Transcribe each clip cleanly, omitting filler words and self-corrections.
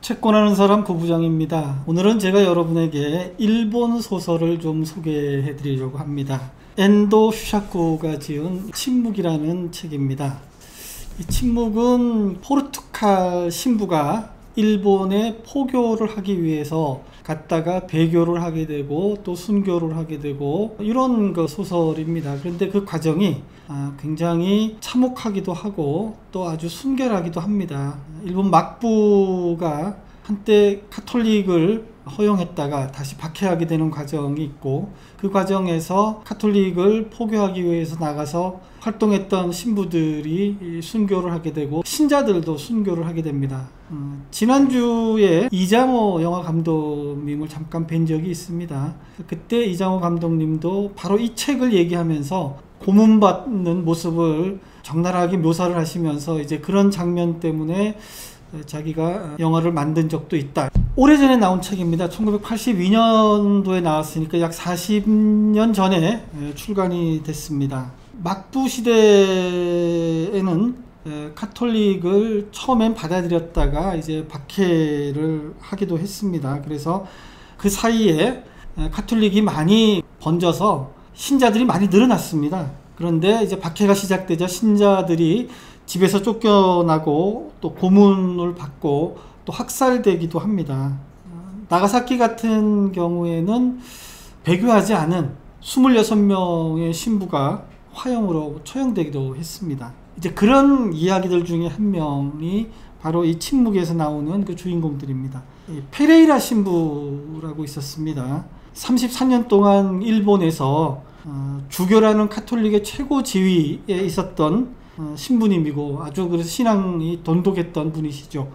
채권하는 사람 고부장입니다. 오늘은 제가 여러분에게 일본 소설을 좀 소개해 드리려고 합니다. 엔도 슈사쿠가 지은 침묵이라는 책입니다. 이 침묵은 포르투갈 신부가 일본에 포교를 하기 위해서 갔다가 배교를 하게 되고 또 순교를 하게 되고 이런 소설입니다. 그런데 그 과정이 굉장히 참혹하기도 하고 또 아주 순결하기도 합니다. 일본 막부가 한때 카톨릭을 허용했다가 다시 박해하게 되는 과정이 있고, 그 과정에서 카톨릭을 포교하기 위해서 나가서 활동했던 신부들이 순교를 하게 되고 신자들도 순교를 하게 됩니다. 지난주에 이장호 영화 감독님을 잠깐 뵌 적이 있습니다. 그때 이장호 감독님도 바로 이 책을 얘기하면서 고문받는 모습을 적나라하게 묘사를 하시면서 이제 그런 장면 때문에 자기가 영화를 만든 적도 있다. 오래전에 나온 책입니다. 1982년도에 나왔으니까 약 40년 전에 출간이 됐습니다. 막부 시대에는 카톨릭을 처음엔 받아들였다가 이제 박해를 하기도 했습니다. 그래서 그 사이에 카톨릭이 많이 번져서 신자들이 많이 늘어났습니다. 그런데 이제 박해가 시작되자 신자들이 집에서 쫓겨나고 또 고문을 받고 또 학살되기도 합니다. 나가사키 같은 경우에는 배교하지 않은 26명의 신부가 화형으로 처형되기도 했습니다. 이제 그런 이야기들 중에 한 명이 바로 이 침묵에서 나오는 그 주인공들입니다. 페레이라 신부라고 있었습니다. 34년 동안 일본에서 주교라는 카톨릭의 최고 지위에 있었던 신부님이고 아주 그래서 신앙이 돈독했던 분이시죠.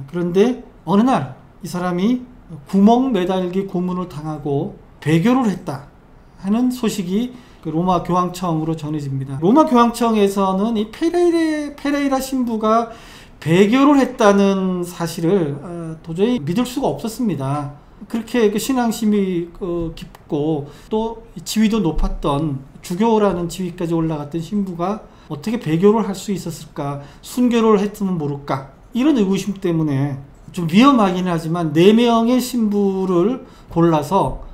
그런데 어느 날 이 사람이 구멍 매달기 고문을 당하고 배교를 했다 하는 소식이 그 로마 교황청으로 전해집니다. 로마 교황청에서는 이 페레이라 신부가 배교를 했다는 사실을 도저히 믿을 수가 없었습니다. 그렇게 그 신앙심이 깊고 또 지위도 높았던 주교라는 지위까지 올라갔던 신부가 어떻게 배교를 할 수 있었을까? 순교를 했으면 모를까? 이런 의구심 때문에 좀 위험하긴 하지만 4명의 신부를 골라서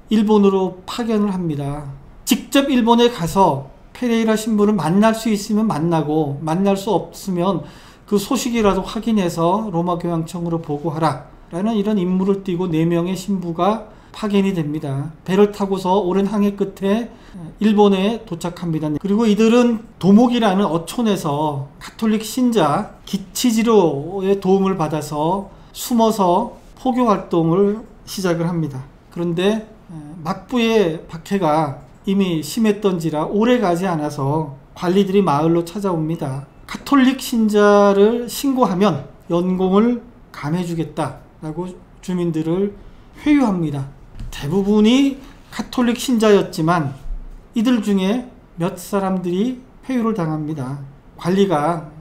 일본으로 파견을 합니다. 직접 일본에 가서 페레이라 신부를 만날 수 있으면 만나고 만날 수 없으면 그 소식이라도 확인해서 로마 교황청으로 보고하라 라는 이런 임무를 띠고 4명의 신부가 파견이 됩니다. 배를 타고서 오랜 항해 끝에 일본에 도착합니다. 그리고 이들은 도목이라는 어촌에서 카톨릭 신자 기치지로의 도움을 받아서 숨어서 포교 활동을 시작을 합니다. 그런데 막부의 박해가 이미 심했던지라 오래 가지 않아서 관리들이 마을로 찾아옵니다. 카톨릭 신자를 신고하면 연공을 감해주겠다라고 주민들을 회유합니다. 대부분이 카톨릭 신자였지만 이들 중에 몇 사람들이 회유를 당합니다. 관리가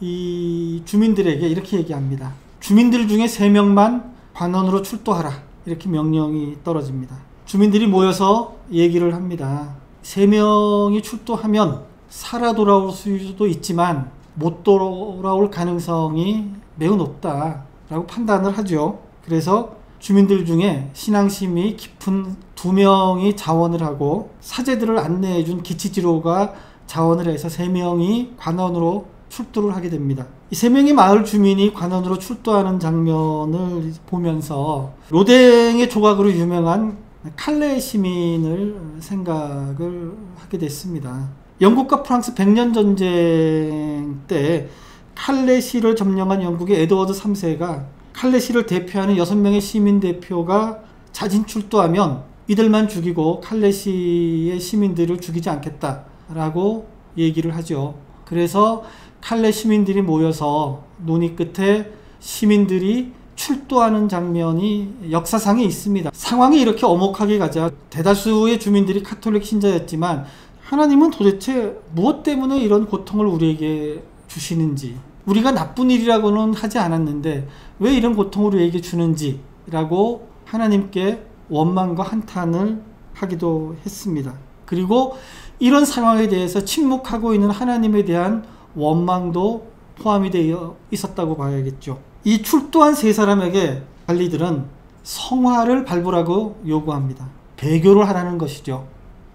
이 주민들에게 이렇게 얘기합니다. 주민들 중에 3명만 관원으로 출도하라. 이렇게 명령이 떨어집니다. 주민들이 모여서 얘기를 합니다. 3명이 출도하면 살아 돌아올 수도 있지만 못 돌아올 가능성이 매우 높다라고 판단을 하죠. 그래서 주민들 중에 신앙심이 깊은 2명이 자원을 하고 사제들을 안내해준 기치지로가 자원을 해서 3명이 관원으로 출두를 하게 됩니다. 이 3명의 마을 주민이 관원으로 출두하는 장면을 보면서 로댕의 조각으로 유명한 칼레 시민을 생각을 하게 됐습니다. 영국과 프랑스 100년 전쟁 때 칼레시를 점령한 영국의 에드워드 3세가 칼레시를 대표하는 6명의 시민 대표가 자진 출두하면 이들만 죽이고 칼레시의 시민들을 죽이지 않겠다라고 얘기를 하죠. 그래서 칼레 시민들이 모여서 논의 끝에 시민들이 출두하는 장면이 역사상에 있습니다. 상황이 이렇게 엄혹하게 가자 대다수의 주민들이 카톨릭 신자였지만 하나님은 도대체 무엇 때문에 이런 고통을 우리에게 주시는지, 우리가 나쁜 일이라고는 하지 않았는데 왜 이런 고통을 우리에게 주는지 라고 하나님께 원망과 한탄을 하기도 했습니다. 그리고 이런 상황에 대해서 침묵하고 있는 하나님에 대한 원망도 포함이 되어 있었다고 봐야겠죠. 이 출두한 세 사람에게 관리들은 성화를 밟으라고 요구합니다. 배교를 하라는 것이죠.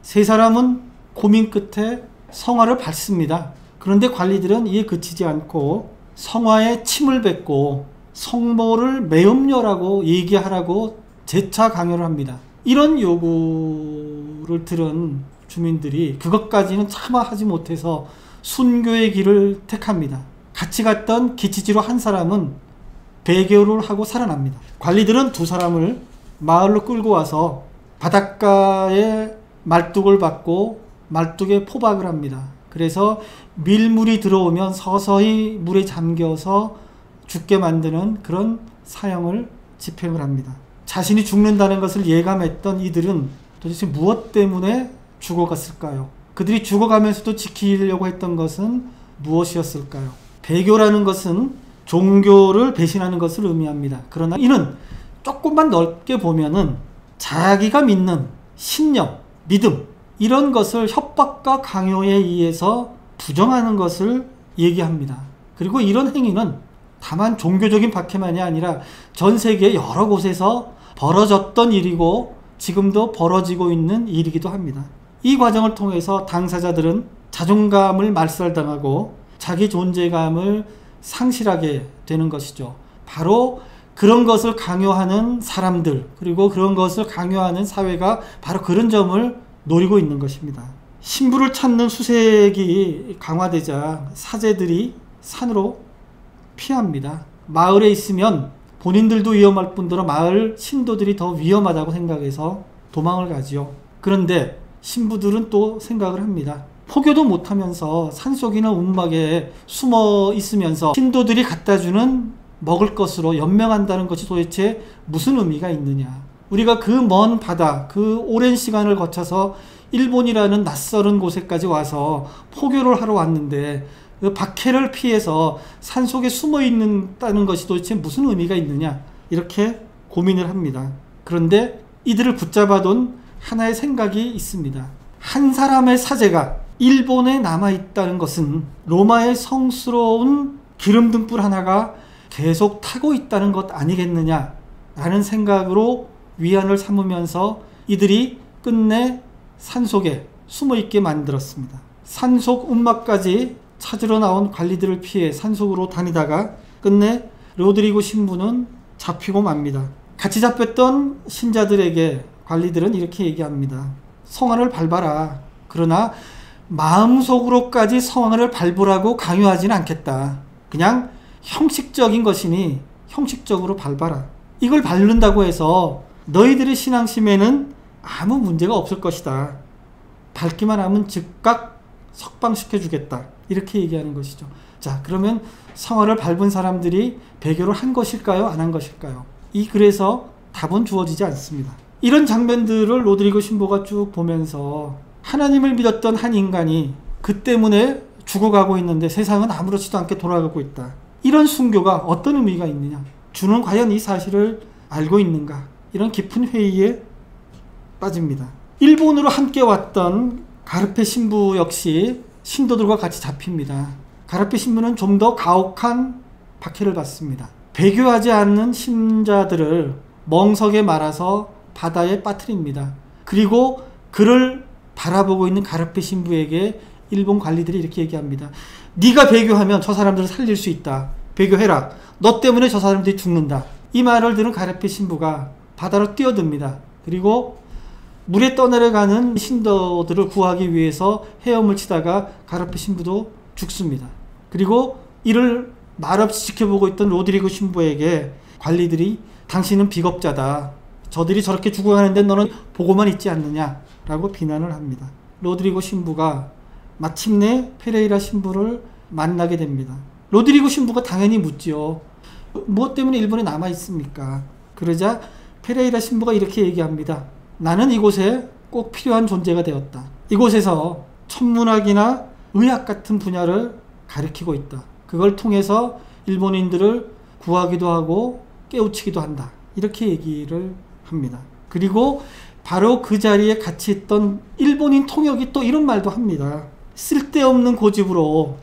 세 사람은 고민 끝에 성화를 밟습니다. 그런데 관리들은 이에 그치지 않고 성화에 침을 뱉고 성모를 매음녀라고 얘기하라고 재차 강요를 합니다. 이런 요구를 들은 주민들이 그것까지는 차마 하지 못해서 순교의 길을 택합니다. 같이 갔던 기치지로 한 사람은 배교를 하고 살아납니다. 관리들은 두 사람을 마을로 끌고 와서 바닷가에 말뚝을 박고 말뚝에 포박을 합니다. 그래서 밀물이 들어오면 서서히 물에 잠겨서 죽게 만드는 그런 사형을 집행을 합니다. 자신이 죽는다는 것을 예감했던 이들은 도대체 무엇 때문에 죽어갔을까요? 그들이 죽어가면서도 지키려고 했던 것은 무엇이었을까요? 배교라는 것은 종교를 배신하는 것을 의미합니다. 그러나 이는 조금만 넓게 보면은 자기가 믿는 신념, 믿음 이런 것을 협박과 강요에 의해서 부정하는 것을 얘기합니다. 그리고 이런 행위는 다만 종교적인 박해만이 아니라 전 세계 여러 곳에서 벌어졌던 일이고 지금도 벌어지고 있는 일이기도 합니다. 이 과정을 통해서 당사자들은 자존감을 말살당하고 자기 존재감을 상실하게 되는 것이죠. 바로 그런 것을 강요하는 사람들 그리고 그런 것을 강요하는 사회가 바로 그런 점을 노리고 있는 것입니다. 신부를 찾는 수색이 강화되자 사제들이 산으로 피합니다. 마을에 있으면 본인들도 위험할 뿐더러 마을 신도들이 더 위험하다고 생각해서 도망을 가지요. 그런데 신부들은 또 생각을 합니다. 포교도 못하면서 산속이나 움막에 숨어 있으면서 신도들이 갖다주는 먹을 것으로 연명한다는 것이 도대체 무슨 의미가 있느냐. 우리가 그 먼 바다, 그 오랜 시간을 거쳐서 일본이라는 낯설은 곳에까지 와서 포교를 하러 왔는데 그 박해를 피해서 산속에 숨어 있는다는 것이 도대체 무슨 의미가 있느냐. 이렇게 고민을 합니다. 그런데 이들을 붙잡아둔 하나의 생각이 있습니다. 한 사람의 사제가 일본에 남아있다는 것은 로마의 성스러운 기름등불 하나가 계속 타고 있다는 것 아니겠느냐 라는 생각으로 위안을 삼으면서 이들이 끝내 산속에 숨어있게 만들었습니다. 산속 움막까지 찾으러 나온 관리들을 피해 산속으로 다니다가 끝내 로드리고 신부는 잡히고 맙니다. 같이 잡혔던 신자들에게 관리들은 이렇게 얘기합니다. 성화를 밟아라. 그러나 마음속으로까지 성화를 밟으라고 강요하지는 않겠다. 그냥 형식적인 것이니 형식적으로 밟아라. 이걸 밟는다고 해서 너희들의 신앙심에는 아무 문제가 없을 것이다. 밟기만 하면 즉각 석방시켜주겠다. 이렇게 얘기하는 것이죠. 자, 그러면 성화를 밟은 사람들이 배교를 한 것일까요? 안 한 것일까요? 이 글에서 답은 주어지지 않습니다. 이런 장면들을 로드리고 신부가 쭉 보면서 하나님을 믿었던 한 인간이 그 때문에 죽어가고 있는데 세상은 아무렇지도 않게 돌아가고 있다. 이런 순교가 어떤 의미가 있느냐? 주는 과연 이 사실을 알고 있는가? 이런 깊은 회의에 빠집니다. 일본으로 함께 왔던 가르페 신부 역시 신도들과 같이 잡힙니다. 가르페 신부는 좀 더 가혹한 박해를 받습니다. 배교하지 않는 신자들을 멍석에 말아서 바다에 빠뜨립니다. 그리고 그를 바라보고 있는 가르페 신부에게 일본 관리들이 이렇게 얘기합니다. 네가 배교하면 저 사람들을 살릴 수 있다. 배교해라. 너 때문에 저 사람들이 죽는다. 이 말을 들은 가르페 신부가 바다로 뛰어듭니다. 그리고 물에 떠내려가는 신도들을 구하기 위해서 헤엄을 치다가 가르페 신부도 죽습니다. 그리고 이를 말없이 지켜보고 있던 로드리고 신부에게 관리들이 당신은 비겁자다. 저들이 저렇게 죽어가는데 너는 보고만 있지 않느냐라고 비난을 합니다. 로드리고 신부가 마침내 페레이라 신부를 만나게 됩니다. 로드리고 신부가 당연히 묻지요. 무엇 때문에 일본에 남아 있습니까? 그러자 페레이라 신부가 이렇게 얘기합니다. 나는 이곳에 꼭 필요한 존재가 되었다. 이곳에서 천문학이나 의학 같은 분야를 가르치고 있다. 그걸 통해서 일본인들을 구하기도 하고 깨우치기도 한다. 이렇게 얘기를 합니다. 그리고 바로 그 자리에 같이 있던 일본인 통역이 또 이런 말도 합니다. 쓸데없는 고집으로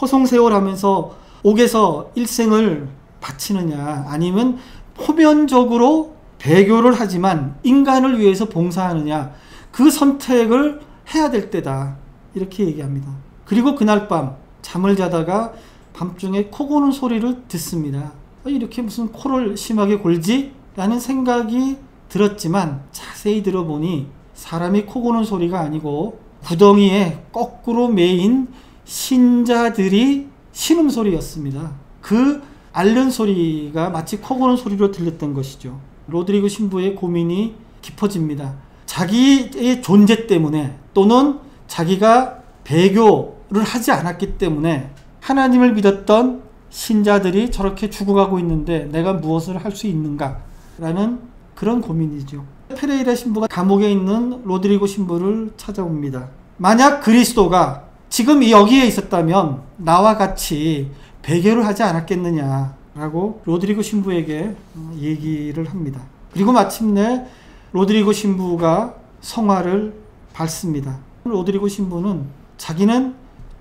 허송세월하면서 옥에서 일생을 바치느냐, 아니면 표면적으로 배교를 하지만 인간을 위해서 봉사하느냐, 그 선택을 해야 될 때다, 이렇게 얘기합니다. 그리고 그날 밤 잠을 자다가 밤중에 코 고는 소리를 듣습니다. 이렇게 무슨 코를 심하게 골지? 라는 생각이 들었지만 자세히 들어보니 사람이 코 고는 소리가 아니고 구덩이에 거꾸로 매인 신자들이 신음소리였습니다. 그 앓는 소리가 마치 코 고는 소리로 들렸던 것이죠. 로드리고 신부의 고민이 깊어집니다. 자기의 존재 때문에, 또는 자기가 배교를 하지 않았기 때문에 하나님을 믿었던 신자들이 저렇게 죽어가고 있는데 내가 무엇을 할 수 있는가 라는 그런 고민이죠. 페레이라 신부가 감옥에 있는 로드리고 신부를 찾아옵니다. 만약 그리스도가 지금 여기에 있었다면 나와 같이 배교를 하지 않았겠느냐라고 로드리고 신부에게 얘기를 합니다. 그리고 마침내 로드리고 신부가 성화를 밟습니다. 로드리고 신부는 자기는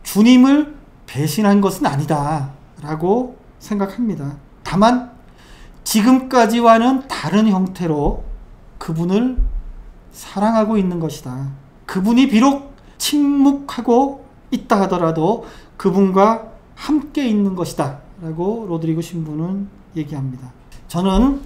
주님을 배신한 것은 아니다 라고 생각합니다. 다만 지금까지와는 다른 형태로 그분을 사랑하고 있는 것이다. 그분이 비록 침묵하고 있다 하더라도 그분과 함께 있는 것이다 라고 로드리고 신부는 얘기합니다. 저는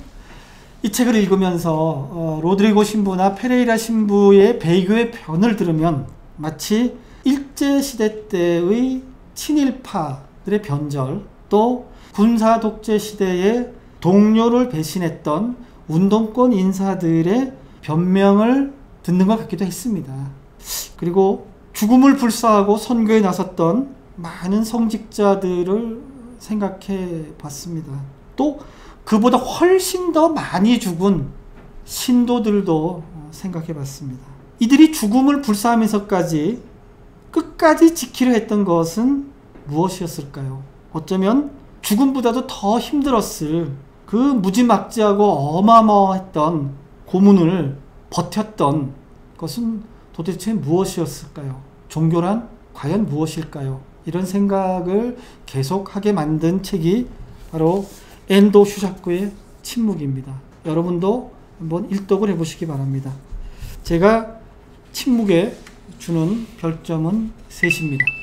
이 책을 읽으면서 로드리고 신부나 페레이라 신부의 배교의 편을 들으면 마치 일제시대 때의 친일파들의 변절, 또 군사 독재 시대에 동료를 배신했던 운동권 인사들의 변명을 듣는 것 같기도 했습니다. 그리고 죽음을 불사하고 선교에 나섰던 많은 성직자들을 생각해 봤습니다. 또 그보다 훨씬 더 많이 죽은 신도들도 생각해 봤습니다. 이들이 죽음을 불사하면서까지 끝까지 지키려 했던 것은 무엇이었을까요? 어쩌면 죽음보다도 더 힘들었을 그 무지막지하고 어마어마했던 고문을 버텼던 것은 도대체 무엇이었을까요? 종교란 과연 무엇일까요? 이런 생각을 계속하게 만든 책이 바로 엔도 슈사코의 침묵입니다. 여러분도 한번 일독을 해보시기 바랍니다. 제가 침묵에 주는 별점은 3입니다.